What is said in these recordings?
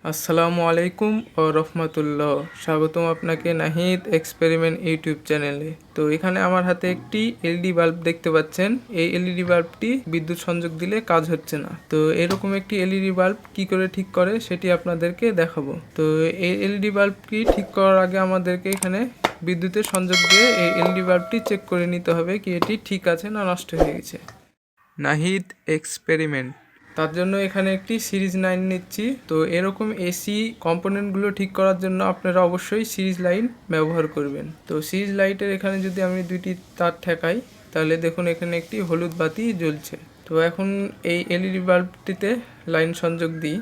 আসসালামু আলাইকুম ও রহমতুল্লাহ। স্বাগতম আপনাকে নাহিদ এক্সপেরিমেন্ট ইউটিউব চ্যানেলে। তো এখানে আমার হাতে একটি এলইডি বাল্ব দেখতে পাচ্ছেন। এই এলইডি বাল্বটি বিদ্যুৎ সংযোগ দিলে কাজ হচ্ছে না। তো এরকম একটি এলইডি বাল্ব কি করে ঠিক করে সেটি আপনাদেরকে দেখাবো। তো এই এলইডি বাল্বটি ঠিক করার আগে আমাদেরকে এখানে বিদ্যুতের সংযোগ দিয়ে এই এলইডি বাল্বটি চেক করে নিতে হবে কি এটি ঠিক আছে না নষ্ট হয়ে গেছে। নাহিদ এক্সপেরিমেন্ট, তার জন্য এখানে একটি সিরিজ লাইন নিচ্ছি। তো এরকম এসি কম্পোনেন্টগুলো ঠিক করার জন্য আপনারা অবশ্যই সিরিজ লাইন ব্যবহার করবেন। তো সিরিজ লাইটের এখানে যদি আমি দুইটি তার ঠেকাই তাহলে দেখুন এখানে একটি হলুদ বাতি জ্বলছে। তো এখন এই এলইডি বাল্বটিতে লাইন সংযোগ দিই।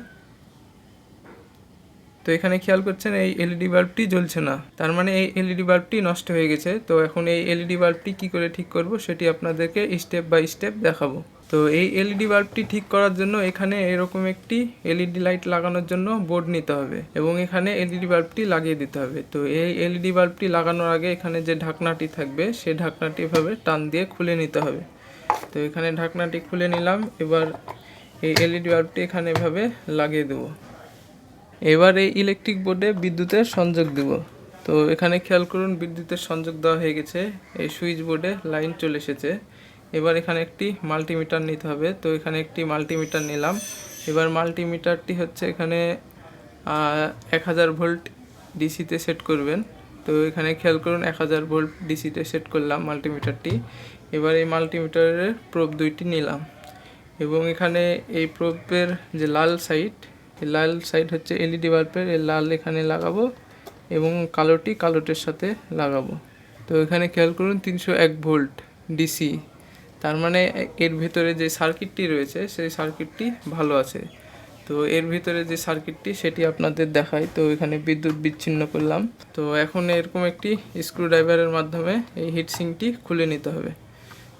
তো এখানে খেয়াল করছেন এই এলইডি বাল্বটি জ্বলছে না, তার মানে এই এলইডি বাল্বটি নষ্ট হয়ে গেছে। তো এখন এই এলইডি বাল্বটি কি করে ঠিক করব সেটি আপনাদেরকে স্টেপ বাই স্টেপ দেখাবো। তো এই এলইডি বাল্বটি ঠিক করার জন্য এখানে এরকম একটি এলইডি লাইট লাগানোর জন্য বোর্ড নিতে হবে এবং এখানে এলইডি বাল্বটি লাগিয়ে দিতে হবে। তো এই এলইডি বাল্বটি লাগানোর আগে এখানে যে ঢাকনাটি থাকবে সেই ঢাকনাটি এভাবে টান দিয়ে খুলে নিতে হবে। তো এখানে ঢাকনাটি খুলে নিলাম। এবার এই এলইডি বাল্বটি এখানে এভাবে লাগিয়ে দেবো। এবার এই ইলেকট্রিক বোর্ডে বিদ্যুতের সংযোগ দেব। তো এখানে খেয়াল করুন বিদ্যুতের সংযোগ দেওয়া হয়ে গেছে। এই সুইচ বোর্ডে লাইন চলে এসেছে। এবার এখানে একটি মাল্টিমিটার নিতে হবে। তো এখানে একটি মাল্টিমিটার নিলাম। এবার মাল্টিমিটারটি হচ্ছে এখানে 1000 ভোল্ট ডিসিতে সেট করবেন। তো এখানে খেয়াল করুন 1000 ভোল্ট ডিসিতে সেট করলাম মাল্টিমিটারটি। এবার এই মাল্টিমিটারের প্রোব দুইটি নিলাম এবং এখানে এই প্রোবের যে লাল সাইড হচ্ছে এলইডি বাল্বের, এই লাল এখানে লাগাবো এবং কালোটির সাথে লাগাবো। তো এখানে খেয়াল করুন 301 ভোল্ট ডিসি, তার মানে এর ভিতরে যে সার্কিটটি রয়েছে সেই সার্কিটটি ভালো আছে। তো এর ভিতরে যে সার্কিটটি সেটি আপনাদের দেখাই। তো এখানে বিদ্যুৎ বিচ্ছিন্ন করলাম। তো এখন এরকম একটি স্ক্রুড্রাইভারের মাধ্যমে এই হিটসিঙ্কটি খুলে নিতে হবে।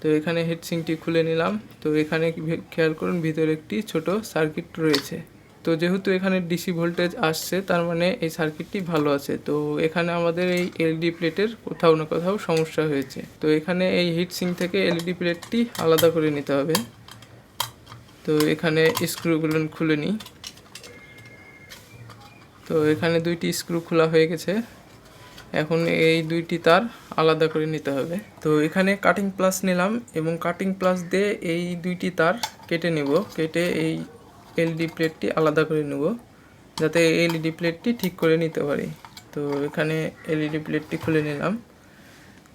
তো এখানে হিটসিঙ্কটি খুলে নিলাম। তো এখানে খেয়াল করুন ভিতরে একটি ছোট সার্কিট রয়েছে। তো যেহেতু এখানে ডিসি ভোল্টেজ আসছে তার মানে এই সার্কিটটি ভালো আছে। তো এখানে আমাদের এই এলইডি প্লেটের কোথাও না কোথাও সমস্যা হয়েছে। তো এখানে এই হিটসিঙ্ক থেকে এলইডি প্লেটটি আলাদা করে নিতে হবে। তো এখানে স্ক্রুগুলো খুলে নিই। তো এখানে দুইটি স্ক্রু খোলা হয়ে গেছে। এখন এই দুইটি তার আলাদা করে নিতে হবে। তো এখানে কাটিং প্লাস নিলাম এবং কাটিং প্লাস দিয়ে এই দুইটি তার কেটে নেব। কেটে এই এলইডি প্লেটটি আলাদা করে নেব যাতে এলইডি প্লেটটি ঠিক করে নিতে পারি। তো এখানে এলইডি প্লেটটি খুলে নিলাম।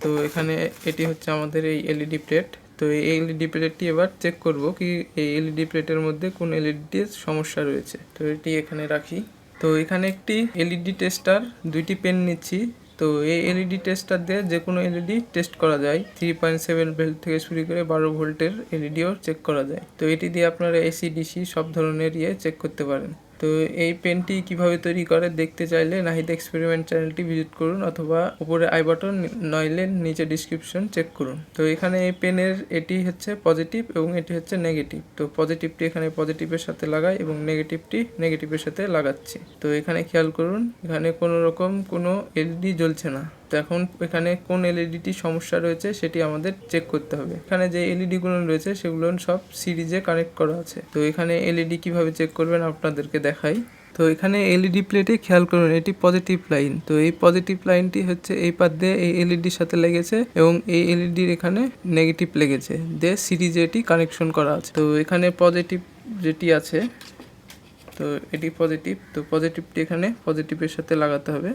তো এখানে এটি হচ্ছে আমাদের এই এলইডি প্লেট। তো এই এলইডি প্লেটটি এবার চেক করব কি এই এলইডি প্লেটের মধ্যে কোন এলইডির সমস্যা রয়েছে। তো এটি এখানে রাখি। তো এখানে একটি এলইডি টেস্টার দুইটি পেন নিচ্ছি। তো এই এলইডি টেস্টার দিয়ে যে কোনো এলইডি টেস্ট করা যায়। 3.7 ভোল্ট থেকে শুরু করে 12 ভোল্টের এলইডিও চেক করা যায়। তো এটি দিয়ে আপনারা এসি ডিসি সব ধরনের চেক করতে পারেন। তো এই পেনটি কিভাবে তৈরি করে দেখতে চাইলে নাহিদ এক্সপেরিমেন্ট চ্যানেলটি ভিজিট করুন অথবা উপরে আই বাটন নইলে নিচে ডিসক্রিপশন চেক করুন। তো এখানে এই পেনের এটি হচ্ছে পজিটিভ এবং এটি হচ্ছে নেগেটিভ। তো পজিটিভটি এখানে পজিটিভের সাথে লাগাই এবং নেগেটিভটি নেগেটিভের সাথে লাগাচ্ছি। তো এখানে খেয়াল করুন এখানে কোনো রকম কোনো এলইডি জ্বলছে না। তো এখন এখানে কোন এলইডিটি সমস্যা রয়েছে সেটি আমাদের চেক করতে হবে। এখানে যে এলইডিগুলো রয়েছে সেগুলো সব সিরিজে কানেক্ট করা আছে। তো এখানে এলইডি কিভাবে চেক করবেন আপনাদেরকে দেখাই। তো এখানে এলইডি প্লেটে খেয়াল করুন এটি পজিটিভ লাইন। তো এই পজিটিভ লাইনটি হচ্ছে এই পাত দিয়ে এই এলইডির সাথে লেগেছে এবং এই এলইডির এখানে নেগেটিভ লেগেছে দিয়ে সিরিজে এটি কানেকশন করা আছে। তো এখানে পজিটিভ যেটি আছে তো এটি পজিটিভ। তো পজিটিভটি এখানে পজিটিভের সাথে লাগাতে হবে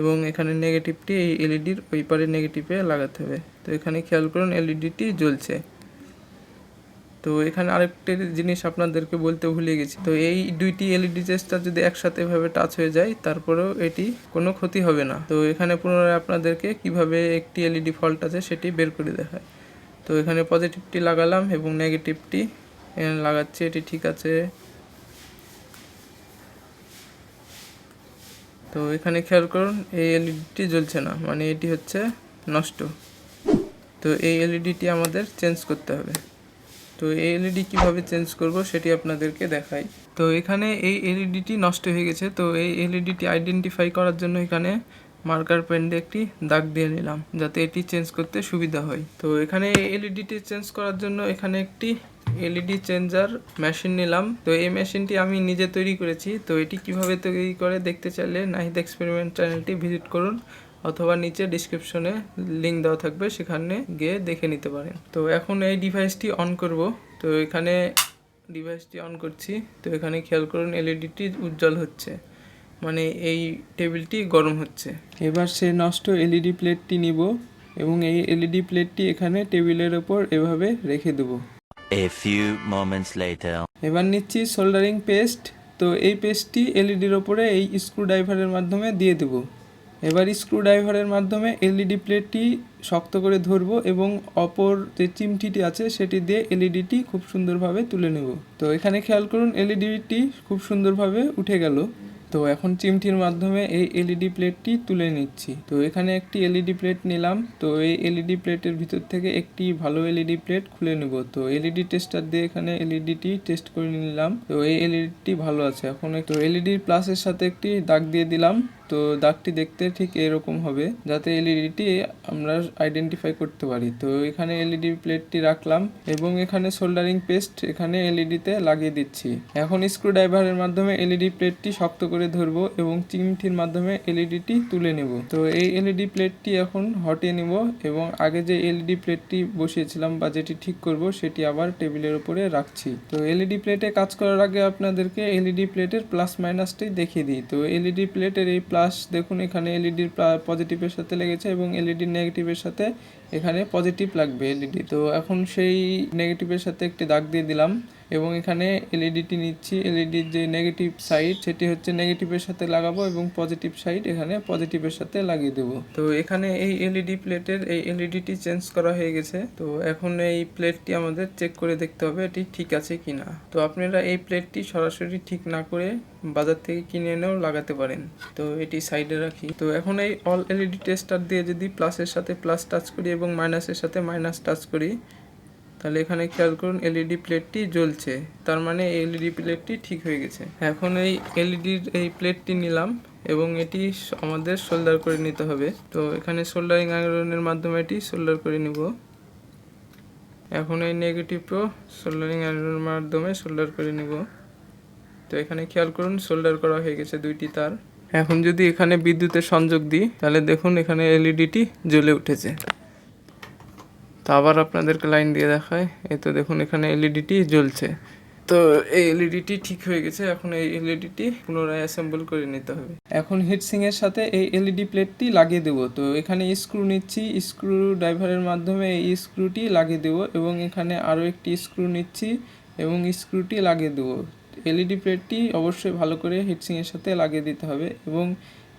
এবং এখানে নেগেটিভটি এই এলইডির ওই পারে নেগেটিভে লাগাতে হবে। তো এখানে খেয়াল করুন এলইডিটি জ্বলছে। তো এখানে আরেকটি জিনিস আপনাদেরকে বলতে ভুলে গেছি। তো এই দুইটি এলইডি টেস্টার যদি একসাথে ভাবে টাচ হয়ে যায় তারপরেও এটি কোনো ক্ষতি হবে না। তো এখানে পুনরায় আপনাদেরকে কিভাবে একটি এলইডি ফল্ট আছে সেটি বের করে দেখায়। তো এখানে পজিটিভটি লাগালাম এবং নেগেটিভটি লাগাচ্ছি, এটি ঠিক আছে। তো এখানে খেয়াল করুন এই এলইডিটি জ্বলছে না, মানে এটি হচ্ছে নষ্ট। তো এই এলইডিটি আমাদের চেঞ্জ করতে হবে। তো এই এলইডি কীভাবে চেঞ্জ করব সেটি আপনাদেরকে দেখাই। তো এখানে এই এলইডিটি নষ্ট হয়ে গেছে। তো এই এলইডিটি আইডেন্টিফাই করার জন্য এখানে মার্কার পেন দিয়ে একটি দাগ দিয়ে নিলাম যাতে এটি চেঞ্জ করতে সুবিধা হয়। তো এখানে এই এলইডিটি চেঞ্জ করার জন্য এখানে একটি এলইডি চেঞ্জার মেশিন নিলাম। তো এই মেশিনটি আমি নিজে তৈরি করেছি। তো এটি কিভাবে তৈরি করে দেখতে চাইলে নাহিদ এক্সপেরিমেন্ট চ্যানেলটি ভিজিট করুন, অথবা নিচে ডিসক্রিপশনে লিঙ্ক দেওয়া থাকবে, সেখানে গিয়ে দেখে নিতে পারেন। তো এখন এই ডিভাইসটি অন করব। তো এখানে ডিভাইসটি অন করছি। তো এখানে খেয়াল করুন এলইডিটি উজ্জ্বল হচ্ছে, মানে এই টেবিলটি গরম হচ্ছে। এবার সে নষ্ট এলইডি প্লেটটি নিব এবং এই এলইডি প্লেটটি এখানে টেবিলের ওপর এভাবে রেখে দেব। A few moments later. এবার নিচ্ছি সোল্ডারিং পেস্ট। তো এই পেস্টটি এলইডির ওপরে এই স্ক্রু ড্রাইভারের মাধ্যমে দিয়ে দেব। এবার স্ক্রু ড্রাইভারের মাধ্যমে এলইডি প্লেটটি শক্ত করে ধরব এবং অপর যে চিমটিটি আছে সেটি দিয়ে এলইডিটি খুব সুন্দরভাবে তুলে নেব। তো এখানে খেয়াল করুন এলইডিটি খুব সুন্দরভাবে উঠে গেল। তো এখন চিমটির মাধ্যমে এই এলইডি প্লেটটি তুলে নিচ্ছি। তো এখানে একটি এলইডি প্লেট নিলাম। তো এই এলইডি প্লেটের ভিতর থেকে একটি ভালো এলইডি প্লেট খুলে নেব। তো এলইডি টেস্টার দিয়ে এখানে এলইডিটি টেস্ট করে নিলাম। তো এই এলইডিটি ভালো আছে। এখন একটু এলইডি প্লাসের সাথে একটি দাগ দিয়ে দিলাম। তো দাগটি দেখতে ঠিক এরকম হবে, যাতে এলইডিটি আমরা আইডেন্টিফাই করতে পারি। তো এখানে এলইডি প্লেটটি রাখলাম এবং এখানে সোল্ডারিং পেস্ট এখানে এলইডিতে লাগিয়ে দিচ্ছি। এখন স্ক্রু ড্রাইভারের মাধ্যমে এলইডি প্লেটটি শক্ত করে ধরবো এবং চিমটির মাধ্যমে এলইডিটি তুলে নেব। তো এই এলইডি প্লেটটি এখন হটিয়ে নেব এবং আগে যে এলইডি প্লেটটি বসিয়েছিলাম বা যেটি ঠিক করব সেটি আবার টেবিলের উপরে রাখছি। তো এলইডি প্লেটে কাজ করার আগে আপনাদেরকে এলইডি প্লেটের প্লাস মাইনাসটি দেখিয়ে দিই। তো এলইডি প্লেটের এই প্লাস দেখুন এখানে এলইডির পজিটিভের সাথে লেগেছে এবং এলইডির নেগেটিভের সাথে এখানে পজিটিভ লাগবে এলইডি। তো এখন সেই নেগেটিভের সাথে একটি দাগ দিয়ে দিলাম এবং এখানে এলইডিটি নিচ্ছি। এলইডির যে নেগেটিভ সাইড সেটি হচ্ছে নেগেটিভের সাথে লাগাবো এবং পজিটিভ সাইড এখানে পজিটিভের সাথে লাগিয়ে দেবো। তো এখানে এই এলইডি প্লেটের এই এলইডিটি চেঞ্জ করা হয়ে গেছে। তো এখন এই প্লেটটি আমাদের চেক করে দেখতে হবে এটি ঠিক আছে কিনা। তো আপনারা এই প্লেটটি সরাসরি ঠিক না করে বাজার থেকে কিনে এনেও লাগাতে পারেন। তো এটি সাইডে রাখি। তো এখন এই অল এলইডি টেস্টার দিয়ে যদি প্লাসের সাথে প্লাস টাচ করি এবং মাইনাসের সাথে মাইনাস টাচ করি, তাহলে এখানে খেয়াল করুন এলইডি প্লেটটি জ্বলছে, তার মানে এলইডি প্লেটটি ঠিক হয়ে গেছে। এখন এই এলইডির এই প্লেটটি নিলাম এবং এটি আমাদের সোল্ডার করে নিতে হবে। তো এখানে সোল্ডারিং আয়রনের মাধ্যমে এটি সোল্ডার করে নিব। এখন এই নেগেটিভও সোল্ডারিং আয়রনের মাধ্যমে সোল্ডার করে নিব। তো এখানে খেয়াল করুন সোল্ডার করা হয়ে গেছে দুইটি তার। এখন যদি এখানে বিদ্যুতের সংযোগ দিই তাহলে দেখুন এখানে এলইডিটি জ্বলে উঠেছে। তো আবার আপনাদেরকে লাইন দিয়ে দেখায়, এই তো দেখুন এখানে এলইডিটি জ্বলছে। তো এই এলইডিটি ঠিক হয়ে গেছে। এখন এই এলইডিটি পুনরায় অ্যাসেম্বল করে নিতে হবে। এখন হিটসিং এর সাথে এই এলইডি প্লেটটি লাগিয়ে দেব। তো এখানে স্ক্রু নিচ্ছি, স্ক্রু ড্রাইভারের মাধ্যমে এই স্ক্রুটি লাগিয়ে দেব এবং এখানে আরও একটি স্ক্রু নিচ্ছি এবং স্ক্রুটি লাগিয়ে দেব। এলইডি প্লেটটি অবশ্যই ভালো করে হিটসিং এর সাথে লাগিয়ে দিতে হবে এবং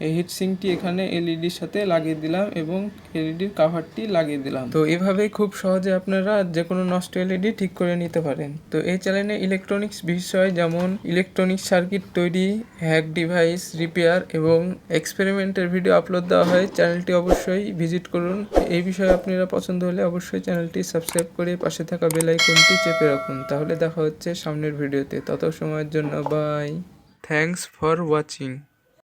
এই হিটসিংটি এখানে এলইডির সাথে লাগিয়ে দিলাম এবং এলইডির কাভারটি লাগিয়ে দিলাম। তো এভাবেই খুব সহজে আপনারা যে কোনো নষ্ট এলইডি ঠিক করে নিতে পারেন। তো এই চ্যানেলে ইলেকট্রনিক্স বিষয় যেমন ইলেকট্রনিক্স সার্কিট তৈরি, হ্যাক ডিভাইস রিপেয়ার এবং এক্সপেরিমেন্টের ভিডিও আপলোড দেওয়া হয়। চ্যানেলটি অবশ্যই ভিজিট করুন। এই বিষয়ে আপনারা পছন্দ হলে অবশ্যই চ্যানেলটি সাবস্ক্রাইব করে পাশে থাকা বেল আইকনটি চেপে রাখুন। তাহলে দেখা হচ্ছে সামনের ভিডিওতে। তত সময়ের জন্য বাই। Thanks for watching.